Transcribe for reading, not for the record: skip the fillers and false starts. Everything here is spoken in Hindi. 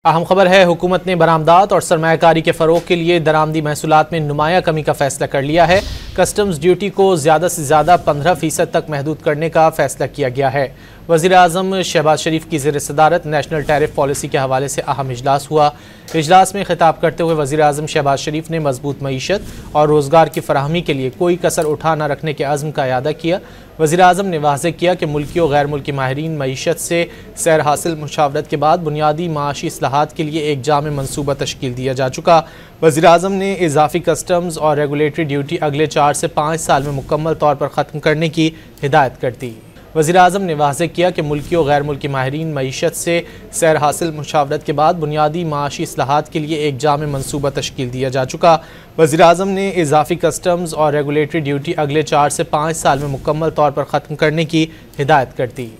अहम खबर है, हुकूमत ने बरामदात और सरमायाकारी के फ़रोग के लिए दरामदी महसूलात में नुमाया कमी का फैसला कर लिया है। कस्टम्स ड्यूटी को ज़्यादा से ज़्यादा 15% तक महदूद करने का फैसला किया गया है। वज़ीर आज़म शहबाज शरीफ की ज़ेर सदारत नेशनल टैरिफ पॉलिसी के हवाले से अहम इजलास हुआ। इजलास में खिताब करते हुए वज़ीर आज़म शहबाज शरीफ ने मजबूत मईशत और रोज़गार की फराहमी के लिए कोई कसर उठा न रखने के अज़्म का इयादा किया। वज़ीर आज़म ने वाज़ेह किया कि मुल्की और गैर मुल्की माहिरीन मईशत से सैर हासिल मुशावरत के बाद बुनियादी माशी इस्लाहात के लिए एक जामे मनसूबा तश्कील दिया जा चुका। वज़ीर आज़म ने इजाफी कस्टम्स और रेगुलेटरी ड्यूटी अगले 4 से 5 साल में मुकम्मल तौर पर ख़त्म करने की हिदायत कर दी। वज़ीर आज़म ने वाज़ेह किया कि मुल्की और गैर मुल्की माहिरीन मईशत से सैर हासिल मुशावरत के बाद बुनियादी माशी इस्लाहात के लिए एक जामे मनसूबा तश्कील दिया जा चुका। वज़ीर आज़म ने इजाफी कस्टम्स और रेगुलेटरी ड्यूटी अगले 4 से 5 साल में मुकम्मल तौर पर ख़त्म करने की हिदायत कर दी।